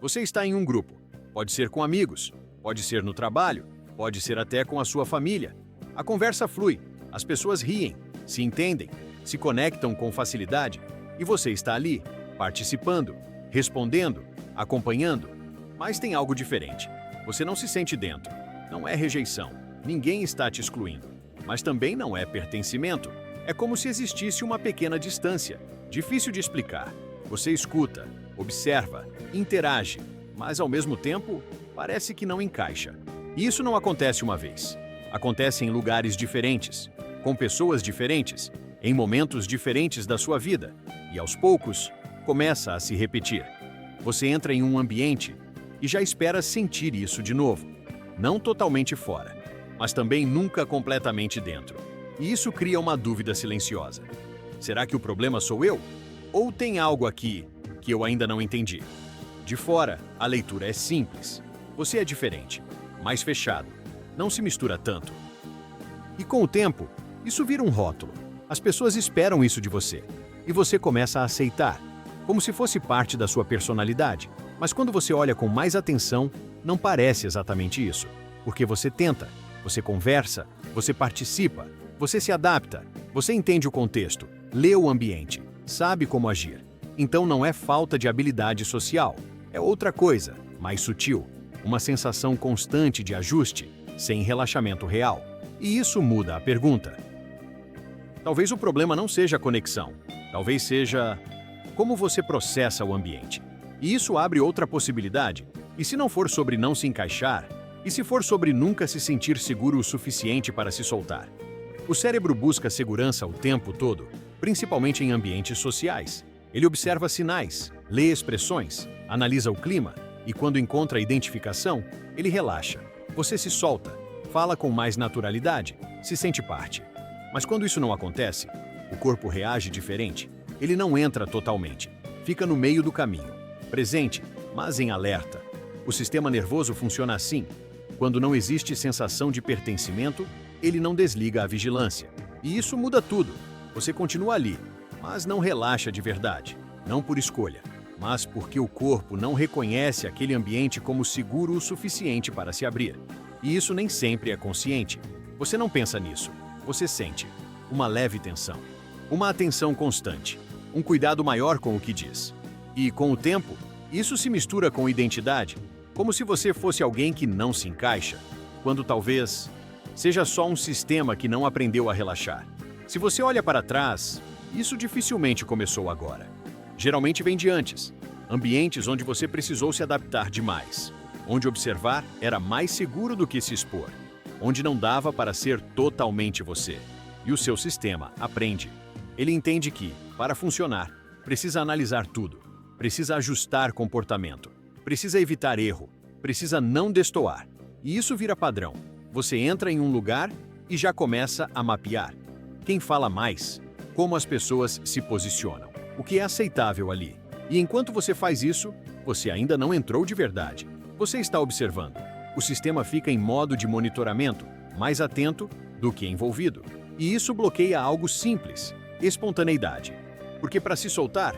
Você está em um grupo. Pode ser com amigos, pode ser no trabalho, pode ser até com a sua família. A conversa flui, as pessoas riem, se entendem, se conectam com facilidade e você está ali, participando, respondendo, acompanhando. Mas tem algo diferente. Você não se sente dentro. Não é rejeição. Ninguém está te excluindo. Mas também não é pertencimento. É como se existisse uma pequena distância. Difícil de explicar. Você escuta, observa, interage, mas ao mesmo tempo parece que não encaixa. E isso não acontece uma vez. Acontece em lugares diferentes, com pessoas diferentes, em momentos diferentes da sua vida. E aos poucos, começa a se repetir. Você entra em um ambiente e já espera sentir isso de novo. Não totalmente fora, mas também nunca completamente dentro. E isso cria uma dúvida silenciosa. Será que o problema sou eu? Ou tem algo aqui que eu ainda não entendi? De fora, a leitura é simples. Você é diferente, mais fechado, não se mistura tanto. E com o tempo, isso vira um rótulo. As pessoas esperam isso de você. E você começa a aceitar, como se fosse parte da sua personalidade. Mas quando você olha com mais atenção, não parece exatamente isso. Porque você tenta, você conversa, você participa, você se adapta, você entende o contexto, lê o ambiente, sabe como agir. Então não é falta de habilidade social, é outra coisa, mais sutil, uma sensação constante de ajuste, sem relaxamento real. E isso muda a pergunta. Talvez o problema não seja a conexão, talvez seja como você processa o ambiente. E isso abre outra possibilidade. E se não for sobre não se encaixar? E se for sobre nunca se sentir seguro o suficiente para se soltar? O cérebro busca segurança o tempo todo, principalmente em ambientes sociais. Ele observa sinais, lê expressões, analisa o clima e, quando encontra identificação, ele relaxa. Você se solta, fala com mais naturalidade, se sente parte. Mas quando isso não acontece, o corpo reage diferente. Ele não entra totalmente, fica no meio do caminho, presente, mas em alerta. O sistema nervoso funciona assim. Quando não existe sensação de pertencimento, ele não desliga a vigilância. E isso muda tudo. Você continua ali, mas não relaxa de verdade. Não por escolha, mas porque o corpo não reconhece aquele ambiente como seguro o suficiente para se abrir. E isso nem sempre é consciente. Você não pensa nisso. Você sente uma leve tensão, uma atenção constante, um cuidado maior com o que diz. E, com o tempo, isso se mistura com identidade, como se você fosse alguém que não se encaixa, quando talvez seja só um sistema que não aprendeu a relaxar. Se você olha para trás, isso dificilmente começou agora. Geralmente vem de antes, ambientes onde você precisou se adaptar demais, onde observar era mais seguro do que se expor, onde não dava para ser totalmente você. E o seu sistema aprende. Ele entende que, para funcionar, precisa analisar tudo, precisa ajustar comportamento, precisa evitar erro, precisa não destoar. E isso vira padrão. Você entra em um lugar e já começa a mapear. Quem fala mais? Como as pessoas se posicionam? O que é aceitável ali? E enquanto você faz isso, você ainda não entrou de verdade. Você está observando. O sistema fica em modo de monitoramento, mais atento do que envolvido. E isso bloqueia algo simples, espontaneidade. Porque para se soltar,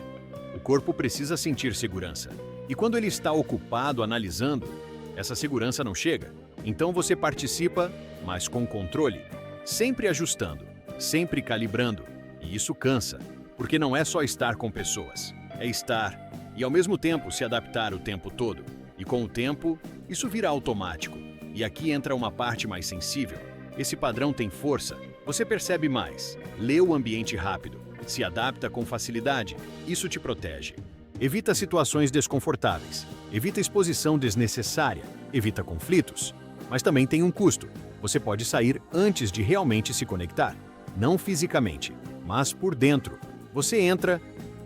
o corpo precisa sentir segurança. E quando ele está ocupado analisando, essa segurança não chega. Então você participa, mas com controle, sempre ajustando, sempre calibrando. E isso cansa, porque não é só estar com pessoas, é estar e ao mesmo tempo se adaptar o tempo todo. E com o tempo, isso vira automático. E aqui entra uma parte mais sensível. Esse padrão tem força, você percebe mais, lê o ambiente rápido, se adapta com facilidade, isso te protege. Evita situações desconfortáveis, evita exposição desnecessária, evita conflitos. Mas também tem um custo. Você pode sair antes de realmente se conectar. Não fisicamente, mas por dentro. Você entra,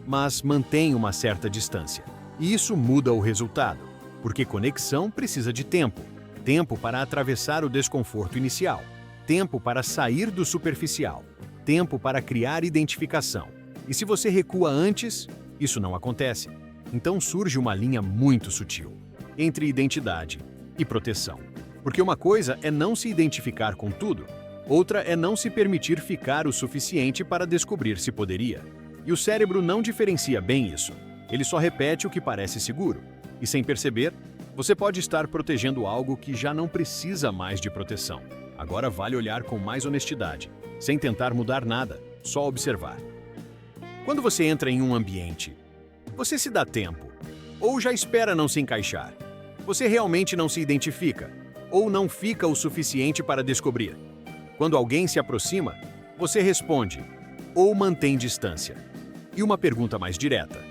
mas mantém uma certa distância. E isso muda o resultado, porque conexão precisa de tempo. Tempo para atravessar o desconforto inicial. Tempo para sair do superficial. Tempo para criar identificação. E se você recua antes, isso não acontece. Então surge uma linha muito sutil entre identidade e proteção. Porque uma coisa é não se identificar com tudo, outra é não se permitir ficar o suficiente para descobrir se poderia. E o cérebro não diferencia bem isso. Ele só repete o que parece seguro. E sem perceber, você pode estar protegendo algo que já não precisa mais de proteção. Agora vale olhar com mais honestidade, sem tentar mudar nada, só observar. Quando você entra em um ambiente, você se dá tempo, ou já espera não se encaixar. Você realmente não se identifica, ou não fica o suficiente para descobrir. Quando alguém se aproxima, você responde, ou mantém distância. E uma pergunta mais direta: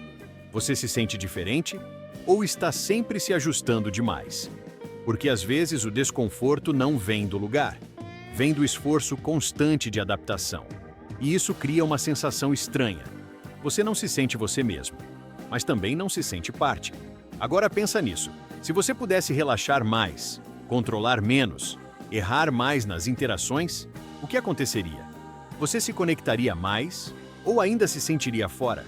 você se sente diferente, ou está sempre se ajustando demais? Porque às vezes o desconforto não vem do lugar, vem do esforço constante de adaptação. E isso cria uma sensação estranha. Você não se sente você mesmo, mas também não se sente parte. Agora pensa nisso. Se você pudesse relaxar mais, controlar menos, errar mais nas interações, o que aconteceria? Você se conectaria mais ou ainda se sentiria fora?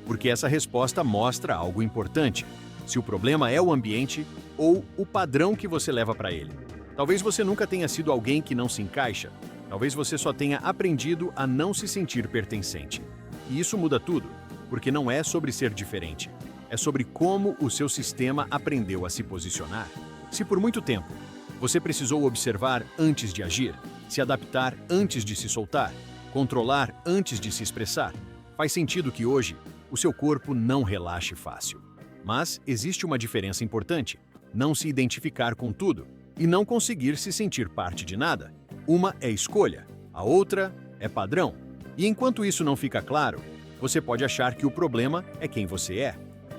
Porque essa resposta mostra algo importante: se o problema é o ambiente ou o padrão que você leva para ele. Talvez você nunca tenha sido alguém que não se encaixa. Talvez você só tenha aprendido a não se sentir pertencente. E isso muda tudo, porque não é sobre ser diferente. É sobre como o seu sistema aprendeu a se posicionar. Se por muito tempo você precisou observar antes de agir, se adaptar antes de se soltar, controlar antes de se expressar, faz sentido que hoje o seu corpo não relaxe fácil. Mas existe uma diferença importante: não se identificar com tudo e não conseguir se sentir parte de nada. Uma é escolha, a outra é padrão. E enquanto isso não fica claro, você pode achar que o problema é quem você é,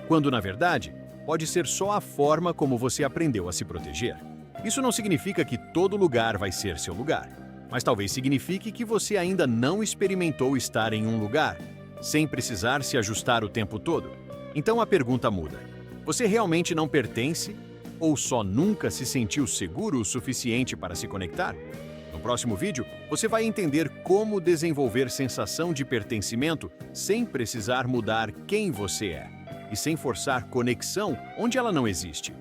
quando na verdade pode ser só a forma como você aprendeu a se proteger. Isso não significa que todo lugar vai ser seu lugar, mas talvez signifique que você ainda não experimentou estar em um lugar sem precisar se ajustar o tempo todo. Então a pergunta muda: você realmente não pertence ou só nunca se sentiu seguro o suficiente para se conectar? No próximo vídeo, você vai entender como desenvolver sensação de pertencimento sem precisar mudar quem você é e sem forçar conexão onde ela não existe.